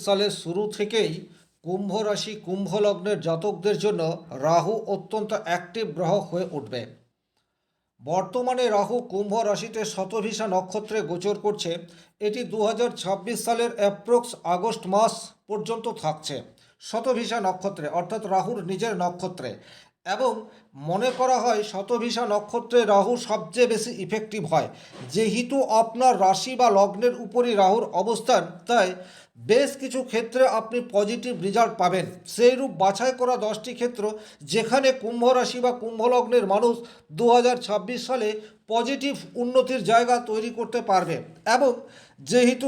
সালের শুরু থেকেই কুম্ভ রাশি কুম্ভ লগ্নের জাতকদের জন্য রাহু অত্যন্ত অ্যাক্টিভ গ্রহ হয়ে উঠবে। বর্তমানে রাহু কুম্ভ রাশিতে শতভিষা নক্ষত্রে গোচর করছে। এটি 2026 সালের অ্যাপ্রক্স আগস্ট মাস পর্যন্ত থাকছে শতভিষা নক্ষত্রে, অর্থাৎ রাহুর নিজের নক্ষত্রে। এবং মনে করা হয় শতভিষা নক্ষত্রে রাহু সবচেয়ে বেশি ইফেক্টিভ হয়, যেহেতু আপনার রাশি বা লগ্নের উপরই রাহুর অবস্থান। তাই বেশ কিছু ক্ষেত্রে আপনি পজিটিভ রেজাল্ট পাবেন। সেইরূপ বাছাই করা 10টি ক্ষেত্র যেখানে কুম্ভ রাশি বা কুম্ভ লগ্নের মানুষ 2026 সালে পজিটিভ উন্নতির জায়গা তৈরি করতে পারবে। এবং যেহেতু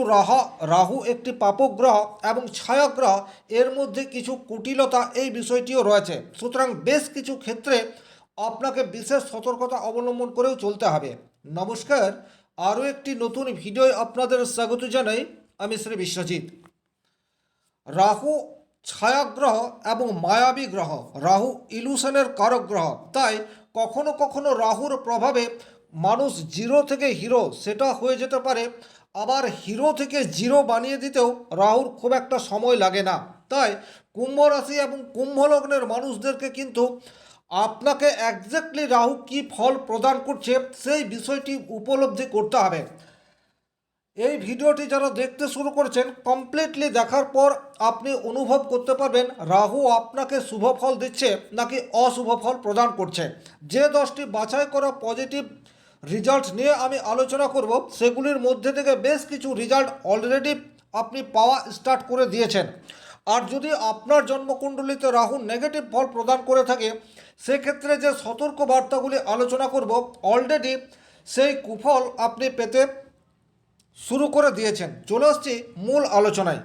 রাহু একটি পাপগ্রহ এবং ছায়াগ্রহ, এর মধ্যে কিছু কুটিলতা এই বিষয়টিও রয়েছে। সুতরাং বেশ কিছু ক্ষেত্রে আপনাকে বিশেষ সতর্কতা অবলম্বন করেও চলতে হবে। নমস্কার, আরও একটি নতুন ভিডিওয় আপনাদের স্বাগত জানাই। আমি শ্রী বিশ্বজিৎ। রাহু ছায়াগ্রহ এবং মায়াবী গ্রহ। রাহু ইলুশনের কারক গ্রহ। তাই কখনো কখনো রাহুর প্রভাবে মানুষ জিরো থেকে হিরো সেটা হয়ে যেতে পারে, আবার হিরো থেকে জিরো বানিয়ে দিতেও রাহুর খুব একটা সময় লাগে না। তাই কুম্ভ রাশি এবং কুম্ভ লগ্নের মানুষদেরকে কিন্তু আপনাকে একজ্যাক্টলি রাহু কী ফল প্রদান করছে সেই বিষয়টি উপলব্ধি করতে হবে। এই ভিডিওটি যারা দেখতে শুরু করেছেন, কমপ্লিটলি দেখার পর আপনি অনুভব করতে পারবেন রাহু আপনাকে শুভ ফল দিচ্ছে নাকি অশুভ ফল প্রদান করছে। যে 10টি বাছাই করা পজিটিভ রেজাল্ট নিয়ে আমি আলোচনা করব, সেগুলির মধ্যে থেকে বেশ কিছু রেজাল্ট অলরেডি আপনি পাওয়া স্টার্ট করে দিয়েছেন। আর যদি আপনার জন্মকুণ্ডলিতে রাহু নেগেটিভ ফল প্রদান করে থাকে, সেক্ষেত্রে যে সতর্ক বার্তাগুলি আলোচনা করব, অলরেডি সেই কুফল আপনি পেতে শুরু করে দিয়েছেন। চলে আসছি মূল আলোচনায়।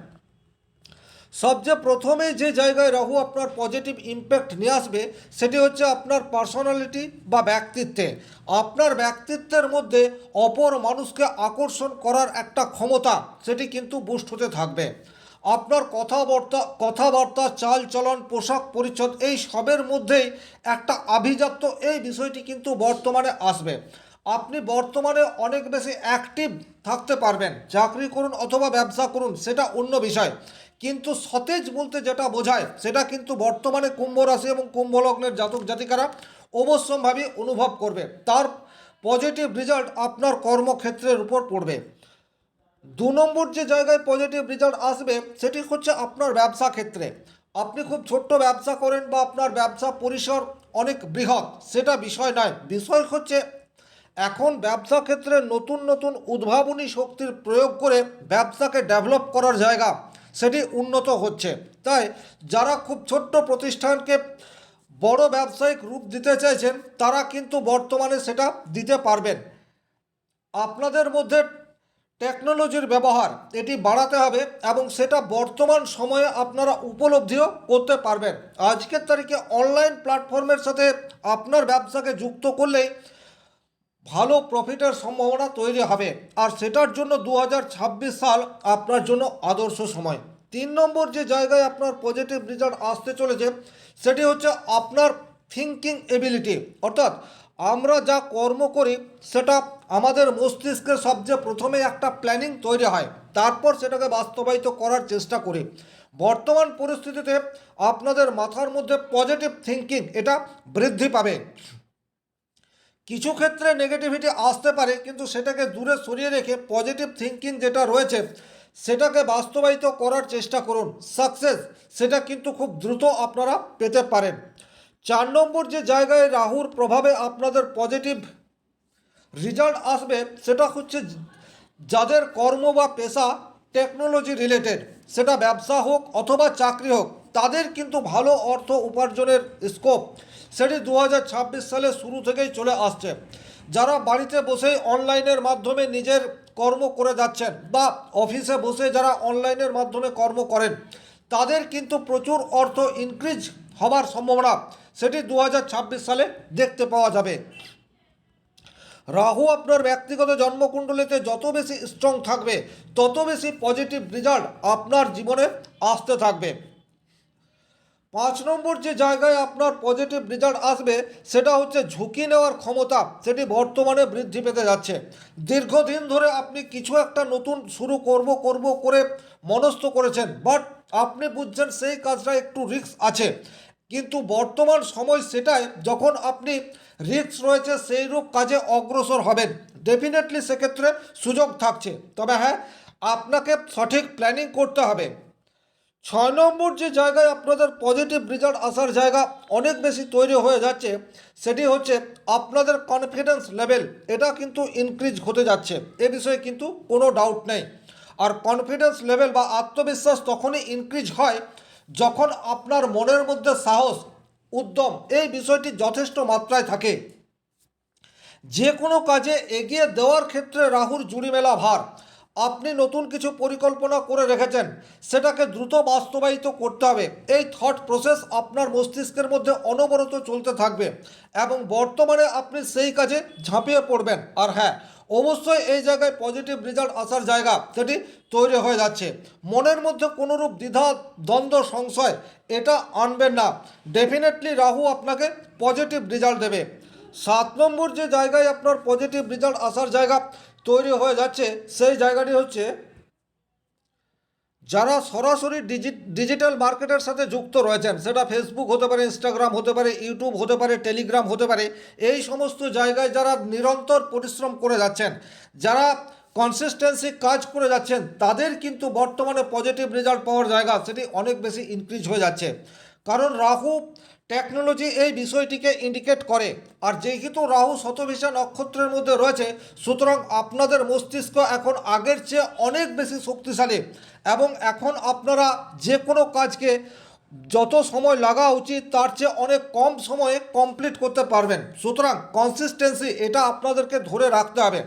সবচেয়ে প্রথমে যে জায়গায় রাহু আপনার পজিটিভ ইম্প্যাক্ট নিয়ে আসবে, সেটি হচ্ছে আপনার পার্সোনালিটি বা ব্যক্তিত্বে। আপনার ব্যক্তিত্বের মধ্যে অপর মানুষকে আকর্ষণ করার একটা ক্ষমতা, সেটি কিন্তু বুস্ট হতে থাকবে। আপনার কথাবার্তা চাল চলন পোশাক পরিচ্ছদ এই সবের মধ্যেই একটা আভিজাত্য, এই বিষয়টি কিন্তু বর্তমানে আসবে। আপনি বর্তমানে অনেক বেশি অ্যাক্টিভ থাকতে পারবেন। চাকরি করুন অথবা ব্যবসা করুন, সেটা অন্য বিষয়, কিন্তু সতেজ বলতে যেটা বোঝায় সেটা কিন্তু বর্তমানে কুম্ভ রাশি এবং কুম্ভ লগ্নের জাতক জাতিকারা অবশ্যম্ভাবী অনুভব করবে। তার পজিটিভ রেজাল্ট আপনার কর্মক্ষেত্রের উপর পড়বে। 2 নম্বর যে জায়গায় পজিটিভ রেজাল্ট আসবে, সেটি হচ্ছে আপনার ব্যবসা ক্ষেত্রে। আপনি খুব ছোট্ট ব্যবসা করেন বা আপনার ব্যবসা পরিসর অনেক বৃহৎ, সেটা বিষয় নয়। বিষয় হচ্ছে এখন ব্যবসা ক্ষেত্রে নতুন নতুন উদ্ভাবনী শক্তির প্রয়োগ করে ব্যবসাকে ডেভেলপ করার জায়গা সেটি উন্নত হচ্ছে। তাই যারা খুব ছোট্ট প্রতিষ্ঠানকে বড় ব্যবসায়িক রূপ দিতে চাইছেন, তারা কিন্তু বর্তমানে সেটা দিতে পারবেন। আপনাদের মধ্যে টেকনোলজির ব্যবহার এটি বাড়াতে হবে এবং সেটা বর্তমান সময়ে আপনারা উপলব্ধিও করতে পারবেন। আজকের তারিখে অনলাইন প্ল্যাটফর্মের সাথে আপনার ব্যবসাকে যুক্ত করলেই ভালো প্রফিটের সম্ভাবনা তৈরি হবে, আর সেটার জন্য 2026 সাল আপনার জন্য আদর্শ সময়। 3 নম্বর যে জায়গায় আপনার পজিটিভ রেজাল্ট আসতে চলেছে, সেটি হচ্ছে আপনার থিঙ্কিং এবিলিটি। অর্থাৎ আমরা যা কর্ম করি সেটা আমাদের মস্তিষ্কে সবচেয়ে প্রথমে একটা প্ল্যানিং তৈরি হয়, তারপর সেটাকে বাস্তবায়িত করার চেষ্টা করি। বর্তমান পরিস্থিতিতে আপনাদের মাথার মধ্যে পজিটিভ থিঙ্কিং এটা বৃদ্ধি পাবে। কিছু ক্ষেত্রে নেগেটিভিটি আসতে পারে, কিন্তু সেটাকে দূরে সরিয়ে রেখে পজিটিভ থিঙ্কিং যেটা রয়েছে সেটাকে বাস্তবায়িত করার চেষ্টা করুন। সাকসেস সেটা কিন্তু খুব দ্রুত আপনারা পেতে পারেন। 4 নম্বর যে জায়গায় রাহুর প্রভাবে আপনাদের পজিটিভ রেজাল্ট আসবে, সেটা হচ্ছে যাদের কর্ম বা পেশা টেকনোলজি রিলেটেড, সেটা ব্যবসা হোক অথবা চাকরি হোক, তাদের কিন্তু ভালো অর্থ উপার্জনের স্কোপ সেটি 2026 সালের শুরু থেকেই চলে আসছে। যারা বাড়িতে বসেই অনলাইনের মাধ্যমে নিজের কর্ম করে যাচ্ছেন বা অফিসে বসে যারা অনলাইনের মাধ্যমে কর্ম করেন, তাদের কিন্তু প্রচুর অর্থ ইনক্রিজ হবার সম্ভাবনা সেটি 2026 সালে দেখতে পাওয়া যাবে। রাহু আপনার ব্যক্তিগত জন্মকুণ্ডলিতে যত বেশি স্ট্রং থাকবে, তত বেশি পজিটিভ রেজাল্ট আপনার জীবনে আসতে থাকবে। 5 নম্বর যে জায়গায় আপনার পজিটিভ রেজাল্ট আসবে সেটা হচ্ছে ঝুঁকি নেওয়ার ক্ষমতা, সেটি বর্তমানে বৃদ্ধি পেতে যাচ্ছে। দীর্ঘদিন ধরে আপনি কিছু একটা নতুন শুরু করব করে মনস্থ করেছেন, বাট আপনি বুঝছেন সেই কাজটা একটু রিস্ক আছে, কিন্তু বর্তমান সময় সেটাই যখন আপনি রিস্ক রয়েছে সেই রূপ কাজে অগ্রসর হবেন। ডেফিনেটলি সেক্ষেত্রে সুযোগ থাকছে, তবে হ্যাঁ, আপনাকে সঠিক প্ল্যানিং করতে হবে। 6 নম্বর যে জায়গায় আপনাদের পজিটিভ রেজাল্ট আসার জায়গা অনেক বেশি তৈরি হয়ে যাচ্ছে সেটি হচ্ছে আপনাদের কনফিডেন্স লেভেল, এটা কিন্তু ইনক্রিজ হতে যাচ্ছে, এ বিষয়ে কিন্তু কোনো ডাউট নেই। আর কনফিডেন্স লেভেল বা আত্মবিশ্বাস তখনই ইনক্রিজ হয় যখন আপনার মনের মধ্যে সাহস, উদ্যম এই বিষয়টি যথেষ্ট মাত্রায় থাকে। যে কোনো কাজে এগিয়ে দেওয়ার ক্ষেত্রে রাহুর জুড়ি মেলা ভার। আপনি নতুন কিছু পরিকল্পনা করে রেখেছেন, সেটাকে দ্রুত বাস্তবায়িত করতে হবে, এই থট প্রসেস আপনার মস্তিষ্কের মধ্যে অনবরত চলতে থাকবে এবং বর্তমানে আপনি সেই কাজে ঝাঁপিয়ে পড়বেন। আর হ্যাঁ, অবশ্যই এই জায়গায় পজিটিভ রেজাল্ট আসার জায়গা সেটি তৈরি হয়ে যাচ্ছে। মনের মধ্যে কোনোরূপ দ্বিধা, দ্বন্দ্ব, সংশয় এটা আনবেন না। ডেফিনেটলি রাহু আপনাকে পজিটিভ রেজাল্ট দেবে। 7 নম্বর যে জায়গায় আপনার পজিটিভ রেজাল্ট আসার জায়গা তৈরি হয়ে যাচ্ছে সেই জায়গাটি হচ্ছে যারা সরাসরি ডিজিটাল মার্কেটের সাথে যুক্ত রয়েছেন, সেটা ফেসবুক হতে পারে, ইনস্টাগ্রাম হতে পারে, ইউটিউব হতে পারে, টেলিগ্রাম হতে পারে, এই সমস্ত জায়গায় যারা নিরন্তর পরিশ্রম করে যাচ্ছেন, যারা কনসিস্টেন্সি কাজ করে যাচ্ছেন, তাদের কিন্তু বর্তমানে পজিটিভ রেজাল্ট পাওয়ার জায়গা সেটি অনেক বেশি ইনক্রিজ হয়ে যাচ্ছে। কারণ রাহু টেকনোলজি এই বিষয়টিকে ইন্ডিকেট করে, আর যেহেতু রাহু শতভিষা নক্ষত্রের মধ্যে রয়েছে, সুতরাং আপনাদের মস্তিষ্ক এখন আগের চেয়ে অনেক বেশি শক্তিশালী এবং এখন আপনারা যে কোনো কাজকে যত সময় লাগা উচিত তার চেয়ে অনেক কম সময়ে কমপ্লিট করতে পারবেন। সুতরাং কনসিস্টেন্সি এটা আপনাদেরকে ধরে রাখতে হবে।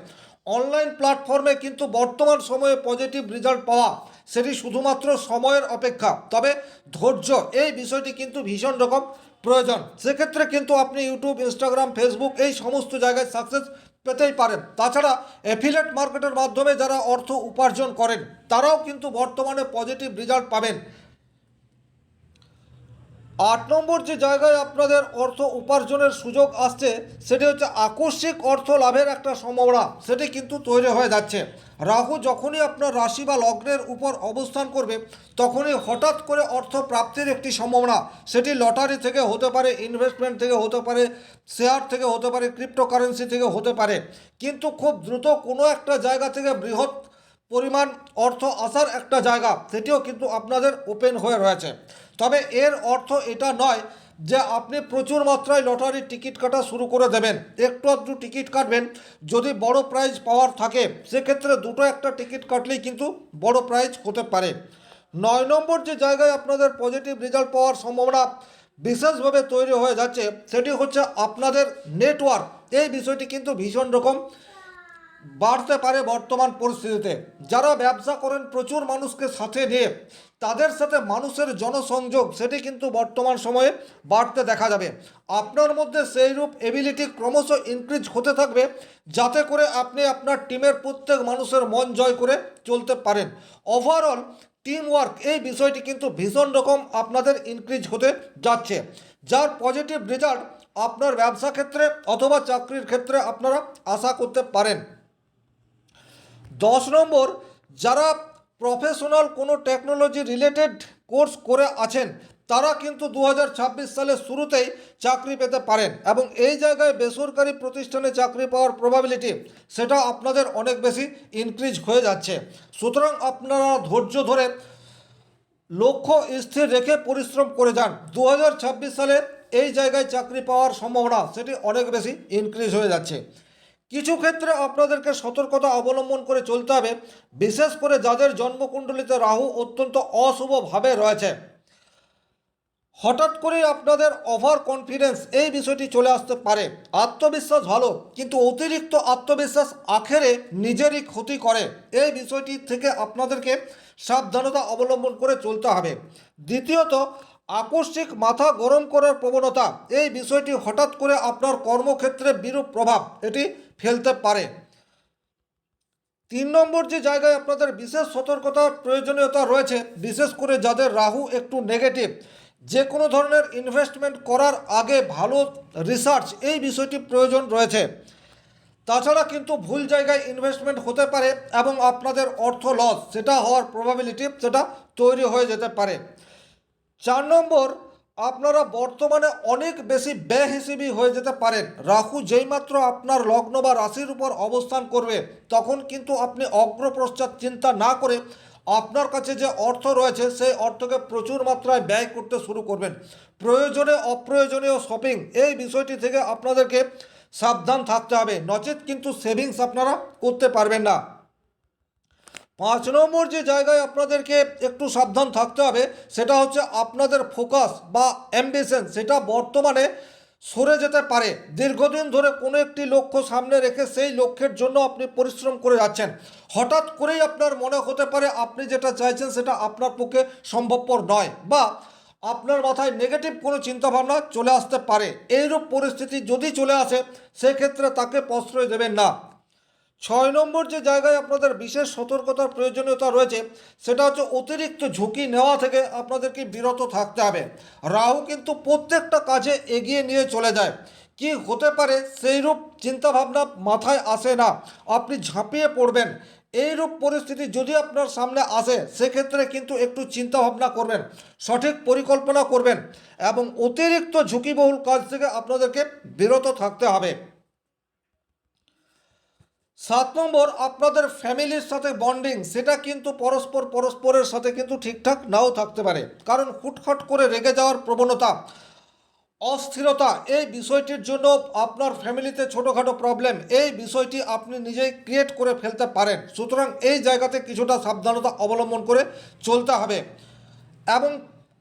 অনলাইন প্ল্যাটফর্মে কিন্তু বর্তমান সময়ে পজিটিভ রেজাল্ট পাওয়া সেটি শুধুমাত্র সময়ের অপেক্ষা, তবে ধৈর্য এই বিষয়টি কিন্তু ভীষণ রকম প্রয়োজন। সেক্ষেত্রে কিন্তু আপনি ইউটিউব, ইনস্টাগ্রাম, ফেসবুক এই সমস্ত জায়গায় সাকসেস পেতেই পারেন। তাছাড়া অ্যাফিলিয়েট মার্কেটের মাধ্যমে যারা অর্থ উপার্জন করেন তারাও কিন্তু বর্তমানে পজিটিভ রেজাল্ট পাবেন। 8 নম্বর যে জায়গায় আপনাদের অর্থ উপার্জনের সুযোগ আসছে সেটি হচ্ছে আকস্মিক অর্থ লাভের একটা সম্ভাবনা, সেটি কিন্তু তৈরি হয়ে যাচ্ছে। রাহু যখনই আপনার রাশি বা লগ্নের উপর অবস্থান করবে তখনই হঠাৎ করে অর্থ প্রাপ্তির একটি সম্ভাবনা, সেটি লটারি থেকে হতে পারে, ইনভেস্টমেন্ট থেকে হতে পারে, শেয়ার থেকে হতে পারে, ক্রিপ্টোকারেন্সি থেকে হতে পারে, কিন্তু খুব দ্রুত কোনো একটা জায়গা থেকে বৃহৎ পরিমাণ অর্থ আসার একটা জায়গা সেটিও কিন্তু আপনাদের ওপেন হয়ে রয়েছে। তবে এর অর্থ এটা নয় যে আপনি প্রচুর মাত্রায় লটারির টিকিট কাটা শুরু করে দেবেন। একটু আধটু টিকিট কাটবেন, যদি বড় প্রাইজ পাওয়ার থাকে সেক্ষেত্রে দুটো একটা টিকিট কাটলেই কিন্তু বড় প্রাইজ হতে পারে। 9 নম্বর যে জায়গায় আপনাদের পজিটিভ রেজাল্ট পাওয়ার সম্ভাবনা বিশেষভাবে তৈরি হয়ে যাচ্ছে সেটি হচ্ছে আপনাদের নেটওয়ার্ক, এই বিষয়টি কিন্তু ভীষণ রকম বাড়তে পারে বর্তমান পরিস্থিতিতে। যারা ব্যবসা করেন প্রচুর মানুষকে সাথে নিয়ে, তাদের সাথে মানুষের জনসংযোগ সেটি কিন্তু বর্তমান সময়ে বাড়তে দেখা যাবে। আপনার মধ্যে সেই রূপ এবিলিটি ক্রমশ ইনক্রিজ হতে থাকবে যাতে করে আপনি আপনার টিমের প্রত্যেক মানুষের মন জয় করে চলতে পারেন। ওভারঅল টিম ওয়ার্ক এই বিষয়টি কিন্তু ভীষণ রকম আপনাদের ইনক্রিজ হতে যাচ্ছে, যার পজিটিভ রেজাল্ট আপনার ব্যবসা ক্ষেত্রে অথবা চাকরির ক্ষেত্রে আপনারা আশা করতে পারেন। 10 নম্বর, যারা প্রফেশনাল কোনো টেকনোলজি রিলেটেড কোর্স করে আছেন তারা কিন্তু 2026 সালের শুরুতেই চাকরি পেতে পারেন এবং এই জায়গায় বেসরকারি প্রতিষ্ঠানে চাকরি পাওয়ার প্রবাবিলিটি সেটা আপনাদের অনেক বেশি ইনক্রিজ হয়ে যাচ্ছে। সুতরাং আপনারা ধৈর্য ধরে লক্ষ্য স্থির রেখে পরিশ্রম করে যান। 2026 সালে এই জায়গায় চাকরি পাওয়ার সম্ভাবনা সেটি অনেক বেশি ইনক্রিজ হয়ে যাচ্ছে। কিছু ক্ষেত্রে আপনাদেরকে সতর্কতা অবলম্বন করে চলতে হবে, বিশেষ করে যাদের জন্মকুণ্ডলিতে রাহু অত্যন্ত অশুভভাবে রয়েছে। হঠাৎ করে আপনাদের ওভার কনফিডেন্স এই বিষয়টি চলে আসতে পারে। আত্মবিশ্বাস ভালো, কিন্তু অতিরিক্ত আত্মবিশ্বাস আখেরে নিজেরই ক্ষতি করে, এই বিষয়টি থেকে আপনাদেরকে সাবধানতা অবলম্বন করে চলতে হবে। দ্বিতীয়ত, আকস্মিক মাথা গরম করার প্রবণতা, এই বিষয়টি হঠাৎ করে আপনার কর্মক্ষেত্রে বিরূপ প্রভাব এটি ফেলতে পারে। 3 নম্বর যে জায়গায় আপনাদের বিশেষ সতর্কতার প্রয়োজনীয়তা রয়েছে, বিশেষ করে যাদের রাহু একটু নেগেটিভ, যে কোনো ধরনের ইনভেস্টমেন্ট করার আগে ভালো রিসার্চ এই বিষয়টি প্রয়োজন রয়েছে। তাছাড়া কিন্তু ভুল জায়গায় ইনভেস্টমেন্ট হতে পারে এবং আপনাদের অর্থ লস সেটা হওয়ার প্রবাবিলিটি সেটা তৈরি হয়ে যেতে পারে। 4 নম্বর, আপনারা বর্তমানে অনেক বেশি বেহিসেবি হয়ে যেতে পারেন। রাহু যেইমাত্র আপনার লগ্ন বা রাশির উপর অবস্থান করবে তখন কিন্তু আপনি অগ্রপশ্চাৎ চিন্তা না করে আপনার কাছে যে অর্থ রয়েছে সেই অর্থকে প্রচুর মাত্রায় ব্যয় করতে শুরু করবেন। প্রয়োজনে অপ্রয়োজনীয় শপিং এই বিষয়টি থেকে আপনাদেরকে সাবধান থাকতে হবে, নচেত কিন্তু সেভিংস আপনারা করতে পারবেন না। 5 নম্বর যে জায়গায় আপনাদেরকে একটু সাবধান থাকতে হবে সেটা হচ্ছে আপনাদের ফোকাস বা অ্যাম্বিশন সেটা বর্তমানে সরে যেতে পারে। দীর্ঘদিন ধরে কোনো একটি লক্ষ্য সামনে রেখে সেই লক্ষ্যের জন্য আপনি পরিশ্রম করে যাচ্ছেন, হঠাৎ করেই আপনার মনে হতে পারে আপনি যেটা চাইছেন সেটা আপনার পক্ষে সম্ভবপর নয়, বা আপনার মাথায় নেগেটিভ কোনো চিন্তাভাবনা চলে আসতে পারে। এইরূপ পরিস্থিতি যদি চলে আসে সেক্ষেত্রে তাকে প্রশ্রয় দেবেন না। 6 নম্বর যে জায়গায় আপনাদের বিশেষ সতর্কতার প্রয়োজনীয়তা রয়েছে সেটা হচ্ছে অতিরিক্ত ঝুঁকি নেওয়া থেকে আপনাদেরকে বিরত থাকতে হবে। রাহু কিন্তু প্রত্যেকটা কাজে এগিয়ে নিয়ে চলে যায়, কি হতে পারে সেইরূপ চিন্তাভাবনা মাথায় আসে না, আপনি ঝাঁপিয়ে পড়বেন। এইরূপ পরিস্থিতি যদি আপনার সামনে আসে সেক্ষেত্রে কিন্তু একটু চিন্তাভাবনা করবেন, সঠিক পরিকল্পনা করবেন এবং অতিরিক্ত ঝুঁকিবহুল কাজ থেকে আপনাদেরকে বিরত থাকতে হবে। 7 নম্বর, আপনাদের ফ্যামিলির সাথে বন্ডিং সেটা কিন্তু পরস্পরের সাথে কিন্তু ঠিকঠাক নাও থাকতে পারে, কারণ হুটহাট করে রেগে যাওয়ার প্রবণতা, অস্থিরতা এই বিষয়টির জন্য আপনার ফ্যামিলিতে ছোটোখাটো প্রবলেম এই বিষয়টি আপনি নিজেই ক্রিয়েট করে ফেলতে পারেন। সুতরাং এই জায়গাতে কিছুটা সাবধানতা অবলম্বন করে চলতে হবে এবং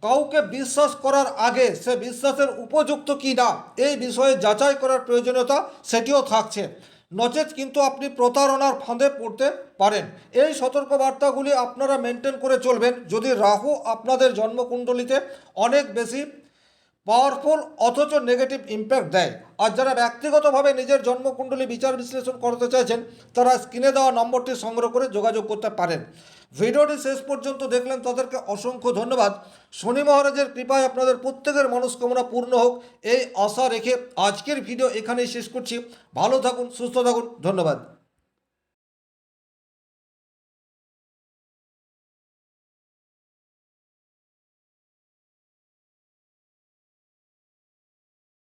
কাউকে বিশ্বাস করার আগে সে বিশ্বাসের উপযুক্ত কি না এই বিষয়ে যাচাই করার প্রয়োজনীয়তা সেটিও থাকছে, নচেত কিন্তু আপনি প্রতারণার ফাঁদে পড়তে পারেন। এই সতর্কবার্তাগুলি আপনারা মেনটেন করে চলবেন যদি রাহু আপনাদের জন্মকুণ্ডলিতে অনেক বেশি পাওয়ারফুল অথচ নেগেটিভ ইম্প্যাক্ট দেয়। আর যারা ব্যক্তিগতভাবে নিজের জন্মকুণ্ডলী বিচার বিশ্লেষণ করতে চাইছেন তারা স্ক্রিনে দেওয়া নম্বরটি সংগ্রহ করে যোগাযোগ করতে পারেন। ভিডিওটি শেষ পর্যন্ত দেখলেন তাদেরকে অসংখ্য ধন্যবাদ। শনি মহারাজের কৃপায় আপনাদের প্রত্যেকের মনস্কামনা পূর্ণ হোক এই আশা রেখে আজকের ভিডিও এখানেই শেষ করছি। ভালো থাকুন, সুস্থ থাকুন, ধন্যবাদ।